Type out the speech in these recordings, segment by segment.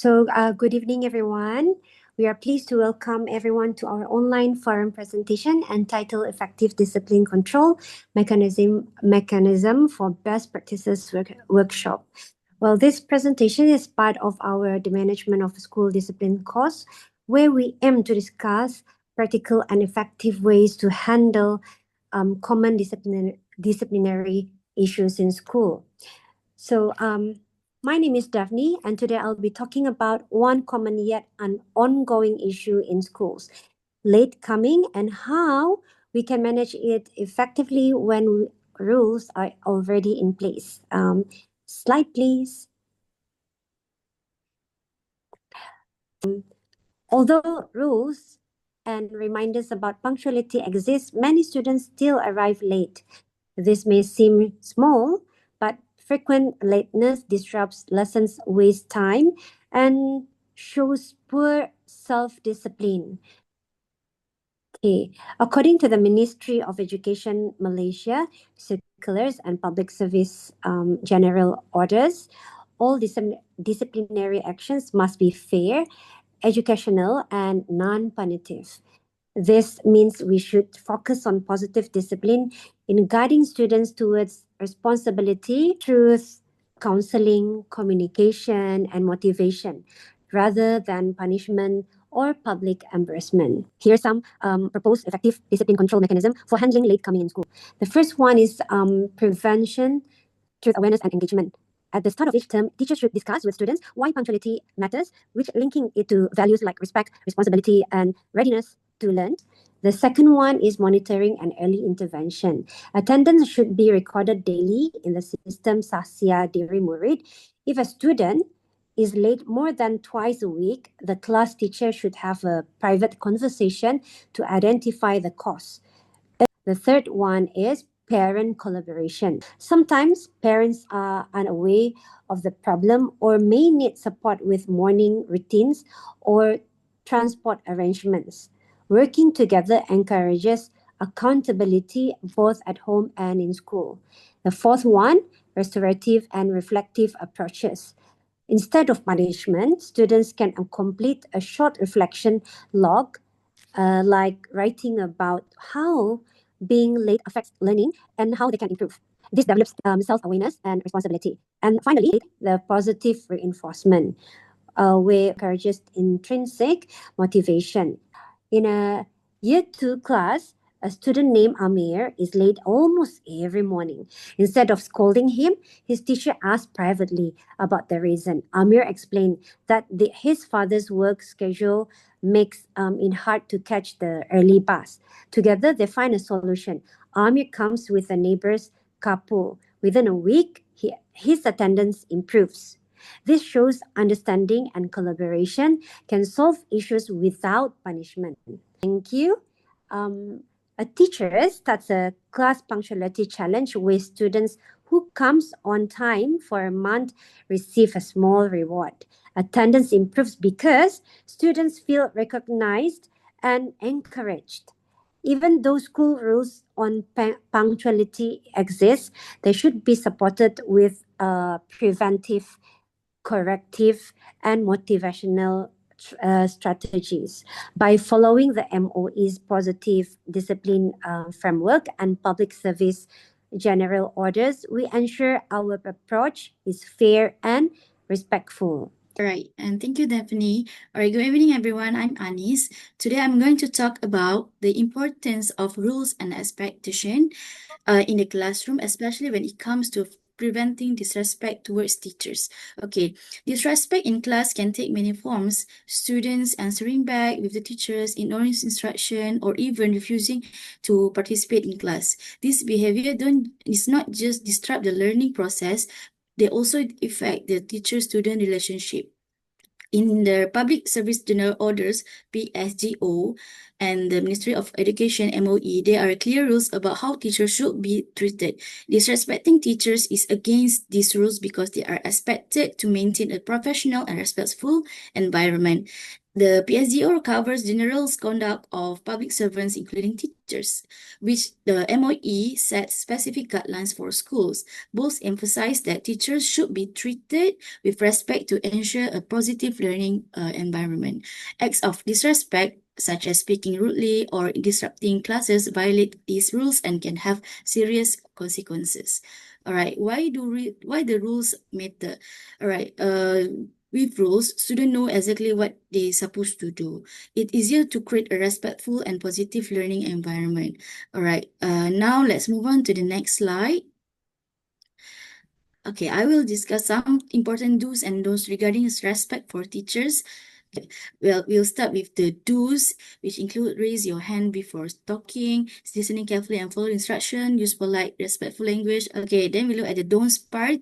Good evening, everyone. We are pleased to welcome everyone to our online forum presentation entitled Effective Discipline Control Mechanism for Best Practices Workshop. Well, this presentation is part of our The Management of School Discipline course, where we aim to discuss practical and effective ways to handle common disciplinary issues in school. My name is Daphne, and today I'll be talking about one common yet an ongoing issue in schools, late coming, and how we can manage it effectively when rules are already in place. Slide, please. Although rules and reminders about punctuality exist, many students still arrive late. This may seem small, but frequent lateness disrupts lessons, wastes time, and shows poor self-discipline. Okay. According to the Ministry of Education Malaysia, circulars and public service general orders, all disciplinary actions must be fair, educational, and non-punitive. This means we should focus on positive discipline in guiding students towards responsibility, truth, counseling, communication, and motivation, rather than punishment or public embarrassment. Here are some proposed effective discipline control mechanism for handling late coming in school. The first one is prevention, truth awareness, and engagement. At the start of each term, teachers should discuss with students why punctuality matters, which linking it to values like respect, responsibility, and readiness to learn. The second one is monitoring and early intervention. Attendance should be recorded daily in the system Sahsia Diri Murid. If a student is late more than twice a week, the class teacher should have a private conversation to identify the cause. The third one is parent collaboration. Sometimes parents are unaware of the problem or may need support with morning routines or transport arrangements. Working together encourages accountability both at home and in school. The fourth one, restorative and reflective approaches. Instead of punishment, students can complete a short reflection log, like writing about how being late affects learning and how they can improve. This develops self-awareness and responsibility. And finally, the positive reinforcement, where encourages intrinsic motivation. In a year 2 class, a student named Amir is late almost every morning. Instead of scolding him, his teacher asked privately about the reason. Amir explained that his father's work schedule makes it hard to catch the early bus. Together, they find a solution. Amir comes with a neighbor's couple. Within a week, his attendance improves. This shows understanding and collaboration can solve issues without punishment. Thank you. A teacher starts a class punctuality challenge where students who comes on time for a month receive a small reward. Attendance improves because students feel recognized and encouraged. Even though school rules on punctuality exist, they should be supported with preventive, corrective, and motivational strategies. By following the MOE's positive discipline framework and public service general orders, we ensure our approach is fair and respectful. All right, and thank you, Daphne. All right, good evening, everyone. I'm Anis. Today, I'm going to talk about the importance of rules and expectation in the classroom, especially when it comes to preventing disrespect towards teachers. Okay, disrespect in class can take many forms. Students answering back with the teachers, ignoring instruction, or even refusing to participate in class. This behavior is not just disrupt the learning process, they also affect the teacher-student relationship. In the Public Service General Orders, PSGO, and the Ministry of Education, MOE, there are clear rules about how teachers should be treated. Disrespecting teachers is against these rules because they are expected to maintain a professional and respectful environment. The PSDO covers general conduct of public servants, including teachers, which the MOE sets specific guidelines for schools. Both emphasize that teachers should be treated with respect to ensure a positive learning environment. Acts of disrespect, such as speaking rudely or disrupting classes, violate these rules and can have serious consequences. All right, why the rules matter? All right, with rules, students know exactly what they're supposed to do. It's easier to create a respectful and positive learning environment. All right, now let's move on to the next slide. Okay, I will discuss some important do's and don'ts regarding respect for teachers. Well, we'll start with the do's, which include raise your hand before talking, listening carefully and follow instruction, use polite, respectful language. Okay, then we look at the don'ts part.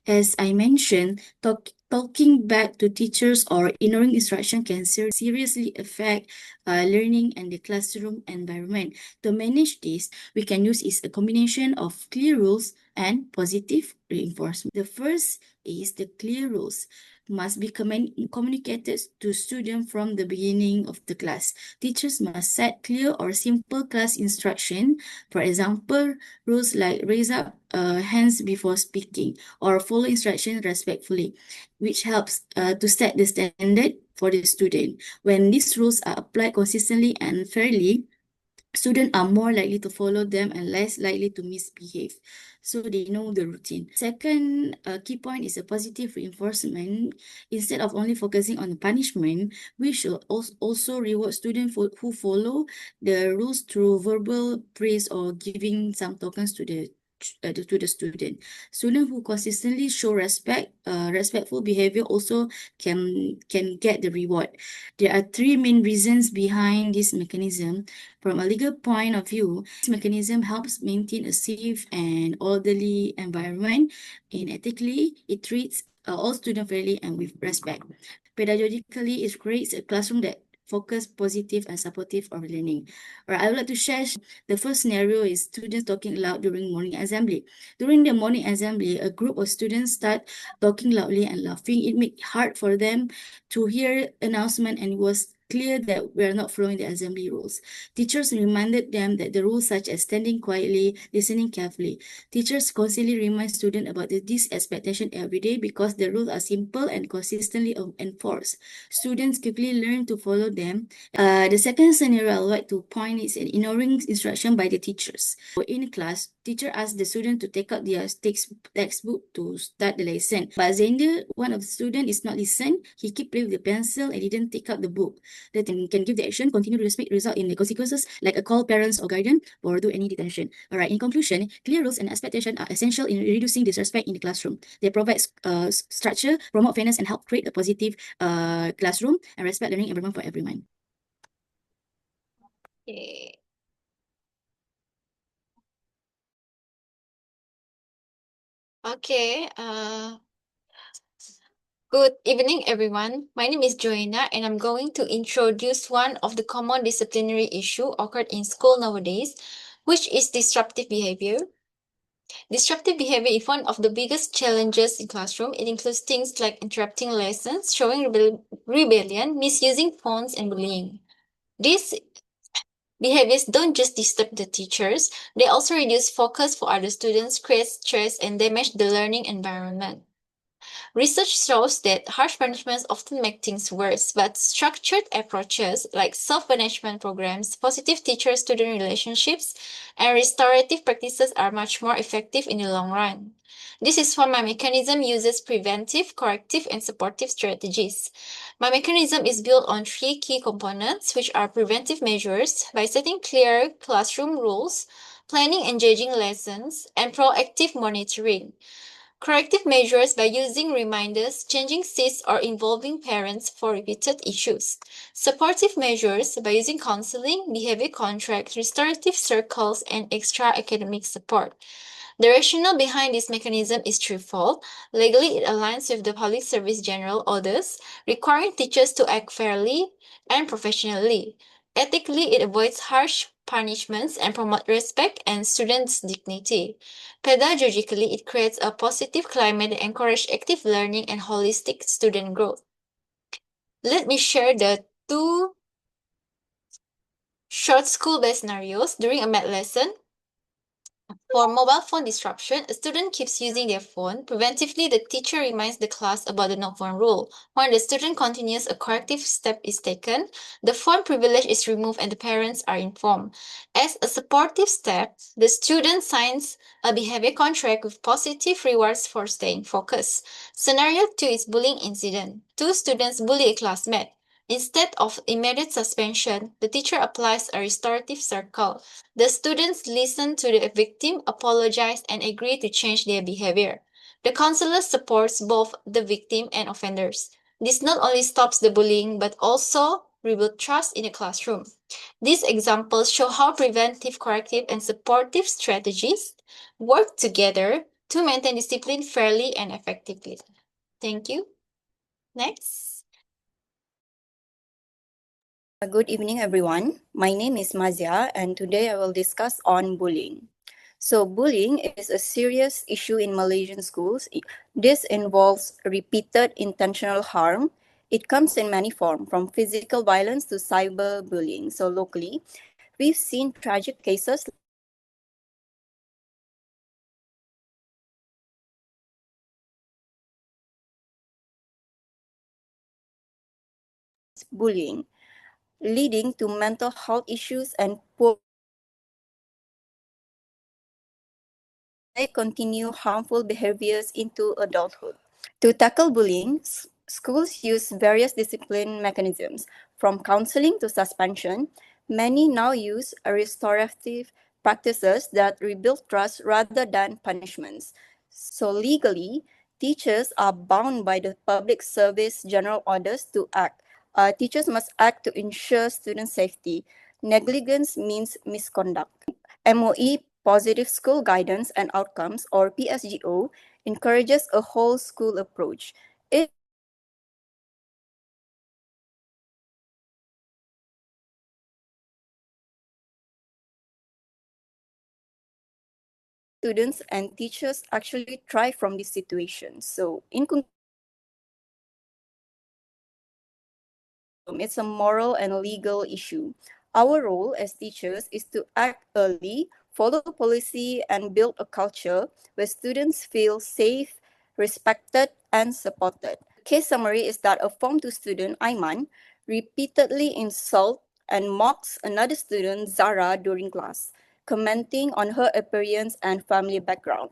As I mentioned, talking back to teachers or ignoring instruction can seriously affect learning and the classroom environment. To manage this, we can use is a combination of clear rules and positive reinforcement. The first is the clear rules must be communicated to students from the beginning of the class. Teachers must set clear or simple class instruction. For example, rules like raise up hands before speaking or follow instructions respectfully, which helps to set the standard for the student. When these rules are applied consistently and fairly, students are more likely to follow them and less likely to misbehave. So they know the routine. Second key point is a positive reinforcement. Instead of only focusing on the punishment, we should also reward students who follow the rules through verbal praise or giving some tokens to the student. Students who consistently show respectful behavior also can get the reward. There are three main reasons behind this mechanism. From a legal point of view, this mechanism helps maintain a safe and orderly environment, and ethically, it treats all students fairly and with respect. Pedagogically, it creates a classroom that focus positive and supportive of learning. All right, I would like to share the first scenario is students talking loud during morning assembly. During the morning assembly, a group of students start talking loudly and laughing. It made it hard for them to hear announcement, and it was clear that we are not following the assembly rules. Teachers reminded them that the rules such as standing quietly, listening carefully. Teachers constantly remind students about this expectation every day because the rules are simple and consistently enforced. Students quickly learn to follow them. The second scenario I would like to point is an ignoring instruction by the teachers. In class, teacher asked the student to take out their textbook to start the lesson. But Zander, one of the students, is not listen. He keep playing with the pencil and didn't take out the book. That can give the action, continue to respect, result in the consequences like a call parents or guardian or do any detention. All right. In conclusion, clear rules and expectation are essential in reducing disrespect in the classroom. They provide structure, promote fairness, and help create a positive classroom and respect learning environment for everyone. Okay. Okay. Good evening, everyone. My name is Joanna, and I'm going to introduce one of the common disciplinary issue occurred in school nowadays, which is disruptive behavior. Disruptive behavior is one of the biggest challenges in classroom. It includes things like interrupting lessons, showing rebellion, misusing phones, and bullying. These behaviors don't just disturb the teachers, they also reduce focus for other students, create stress, and damage the learning environment. Research shows that harsh punishments often make things worse, but structured approaches like self-punishment programs, positive teacher-student relationships, and restorative practices are much more effective in the long run. This is why my mechanism uses preventive, corrective, and supportive strategies. My mechanism is built on three key components, which are preventive measures by setting clear classroom rules, planning engaging lessons, and proactive monitoring. Corrective measures by using reminders, changing seats, or involving parents for repeated issues. Supportive measures by using counseling, behavior contracts, restorative circles, and extra academic support. The rationale behind this mechanism is threefold. Legally, it aligns with the Public Service General orders, requiring teachers to act fairly and professionally. Ethically, it avoids harsh punishments and promotes respect and students' dignity. Pedagogically, it creates a positive climate that encourages active learning and holistic student growth. Let me share the two short school-based scenarios during a math lesson. For mobile phone disruption, a student keeps using their phone. Preventively, the teacher reminds the class about the no phone rule. When the student continues, a corrective step is taken. The phone privilege is removed and the parents are informed. As a supportive step, the student signs a behavior contract with positive rewards for staying focused. Scenario 2 is bullying incident. Two students bully a classmate. Instead of immediate suspension, the teacher applies a restorative circle. The students listen to the victim, apologize, and agree to change their behavior. The counselor supports both the victim and offenders. This not only stops the bullying but also rebuilds trust in the classroom. These examples show how preventive, corrective, and supportive strategies work together to maintain discipline fairly and effectively. Thank you. Next. Good evening, everyone. My name is Mazia, and today I will discuss on bullying. So, bullying is a serious issue in Malaysian schools. This involves repeated intentional harm. It comes in many forms, from physical violence to cyberbullying. So, locally, we've seen tragic cases like bullying, leading to mental health issues and poor may continue harmful behaviors into adulthood. To tackle bullying, schools use various discipline mechanisms, from counseling to suspension. Many now use restorative practices that rebuild trust rather than punishments. So, legally, teachers are bound by the Public Service General Orders to act. Teachers must act to ensure student safety. Negligence means misconduct. MOE, Positive School Guidance and Outcomes, or PSGO, encourages a whole school approach. It students and teachers actually thrive from this situation. So, in conclusion, it's a moral and legal issue. Our role as teachers is to act early, follow policy, and build a culture where students feel safe, respected, and supported. Case summary is that a Form 2 student, Aiman, repeatedly insults and mocks another student, Zara, during class, commenting on her appearance and family background.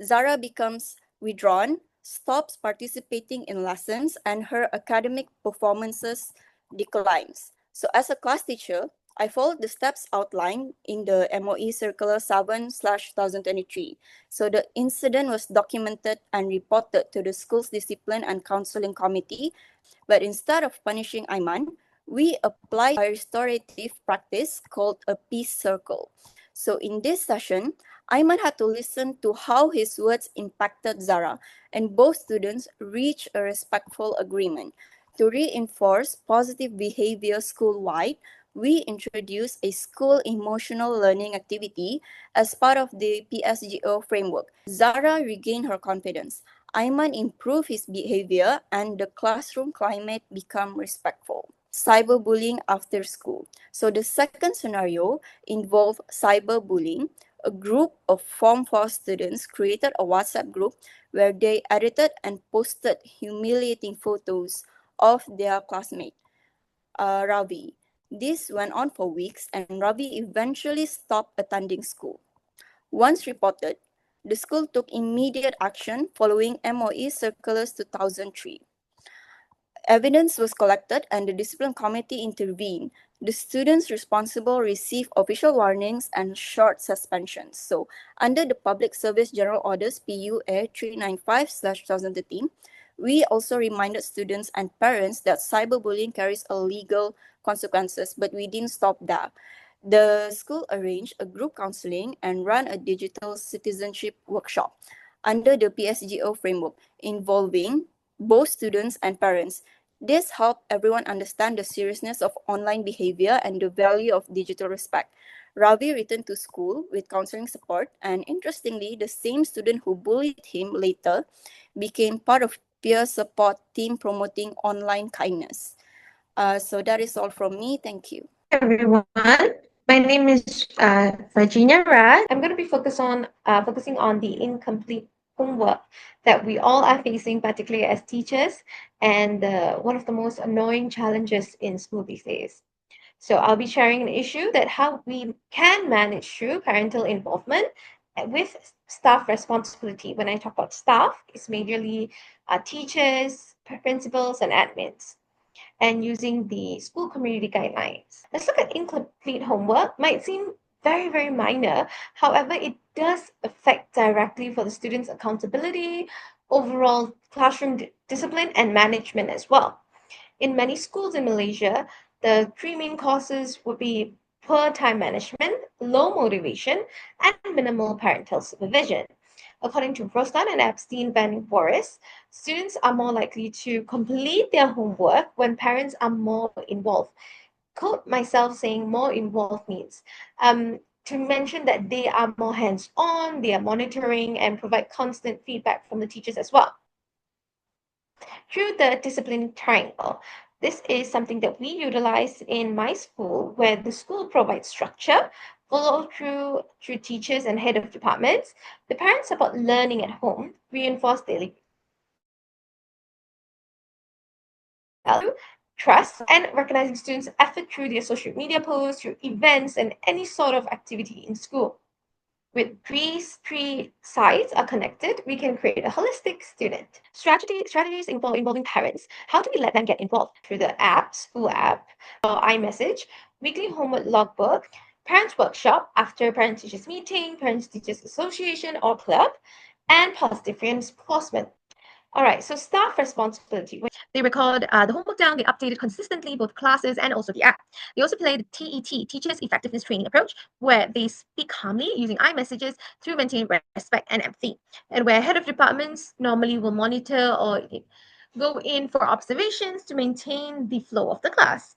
Zara becomes withdrawn, stops participating in lessons, and her academic performances declines. So, as a class teacher, I followed the steps outlined in the MOE Circular 7/2023. So, the incident was documented and reported to the school's discipline and counseling committee. But instead of punishing Aiman, we applied a restorative practice called a peace circle. So, in this session, Aiman had to listen to how his words impacted Zara, and both students reached a respectful agreement. To reinforce positive behavior school-wide, we introduced a school emotional learning activity as part of the PSGO framework. Zara regained her confidence. Aiman improved his behavior and the classroom climate became respectful. Cyberbullying after school. So the second scenario involved cyberbullying. A group of Form 4 students created a WhatsApp group where they edited and posted humiliating photos of their classmate, Ravi. This went on for weeks and Ravi eventually stopped attending school. Once reported, the school took immediate action following MOE Circulars 2003. Evidence was collected and the discipline committee intervened. The students responsible received official warnings and short suspensions. So, under the Public Service General Orders PUA 395/2013, we also reminded students and parents that cyberbullying carries a legal consequences, but we didn't stop there. The school arranged a group counseling and ran a digital citizenship workshop under the PSGO framework involving both students and parents. This helped everyone understand the seriousness of online behavior and the value of digital respect. Ravi returned to school with counseling support, and interestingly, the same student who bullied him later became part of peer support team promoting online kindness. So that is all from me. Thank you. Hi everyone. My name is Virginia Rad. I'm going to be focusing on the incomplete homework that we all are facing, particularly as teachers, and one of the most annoying challenges in school these days. So I'll be sharing an issue that how we can manage through parental involvement with staff responsibility. When I talk about staff, it's majorly teachers, principals, and admins, and using the school community guidelines. Let's look at incomplete homework. Might seem very, very minor. However, it does affect directly for the students' accountability, overall classroom discipline, and management as well. In many schools in Malaysia, the three main causes would be poor time management, low motivation, and minimal parental supervision. According to Rostan and Epstein Van Boris, students are more likely to complete their homework when parents are more involved. Quote myself saying more involved means to mention that they are more hands-on, they are monitoring and provide constant feedback from the teachers as well. Through the discipline triangle, this is something that we utilize in my school, where the school provides structure, follow through teachers and head of departments. The parents support learning at home, reinforce daily value, trust, and recognizing students' effort through their social media posts, through events, and any sort of activity in school. With these three sides are connected, we can create a holistic student. Strategies involving parents. How do we let them get involved? Through the app, school app, or iMessage, weekly homework logbook, parents workshop after parent teachers meeting, parents teachers association or club, and positive reinforcement. All right, so staff responsibility. They record the homework down, they update it consistently, both classes and also the app. They also play the TET, Teachers Effectiveness Training Approach, where they speak calmly using iMessages through maintaining respect and empathy. And where head of departments normally will monitor or go in for observations to maintain the flow of the class.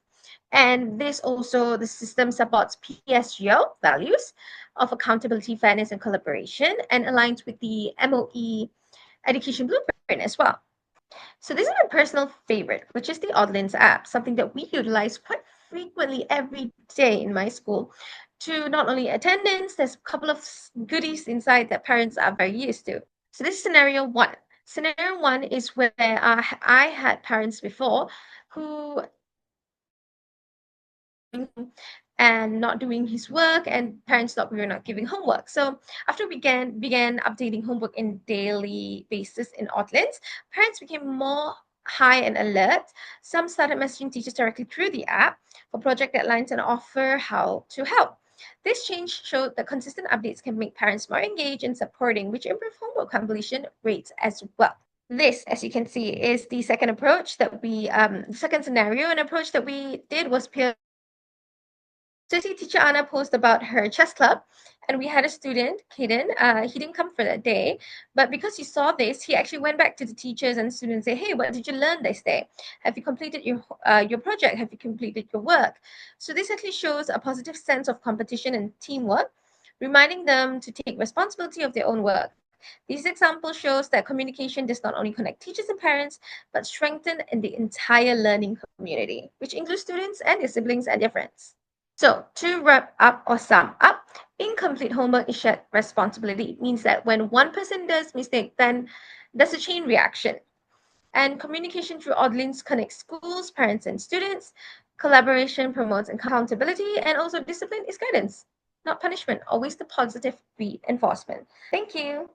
And this also, the system supports PSGO values of accountability, fairness, and collaboration, and aligns with the MOE education blueprint as well. So this is my personal favorite, which is the Oddlins app, something that we utilize quite frequently every day in my school to not only attendance, there's a couple of goodies inside that parents are very used to. So this is scenario one. Scenario one is where I had parents before who and not doing his work, and parents thought we were not giving homework. So after we began updating homework in daily basis in Oddlands, parents became more high and alert. Some started messaging teachers directly through the app for project deadlines and offer how to help. This change showed that consistent updates can make parents more engaged and supporting, which improve homework completion rates as well. This, as you can see, is the second approach that second scenario. An approach that we did was peer. So I see teacher Anna post about her chess club, and we had a student, Kaden. He didn't come for that day, but because he saw this, he actually went back to the teachers and students and say, "Hey, what did you learn this day? Have you completed your project? Have you completed your work?" So this actually shows a positive sense of competition and teamwork, reminding them to take responsibility of their own work. These examples shows that communication does not only connect teachers and parents, but strengthen in the entire learning community, which includes students and their siblings and their friends. So, to wrap up or sum up, incomplete homework is shared responsibility. It means that when one person does mistake, then there's a chain reaction. And communication through Oddlings connects schools, parents, and students. Collaboration promotes accountability, and also discipline is guidance, not punishment. Always the positive reinforcement. Thank you.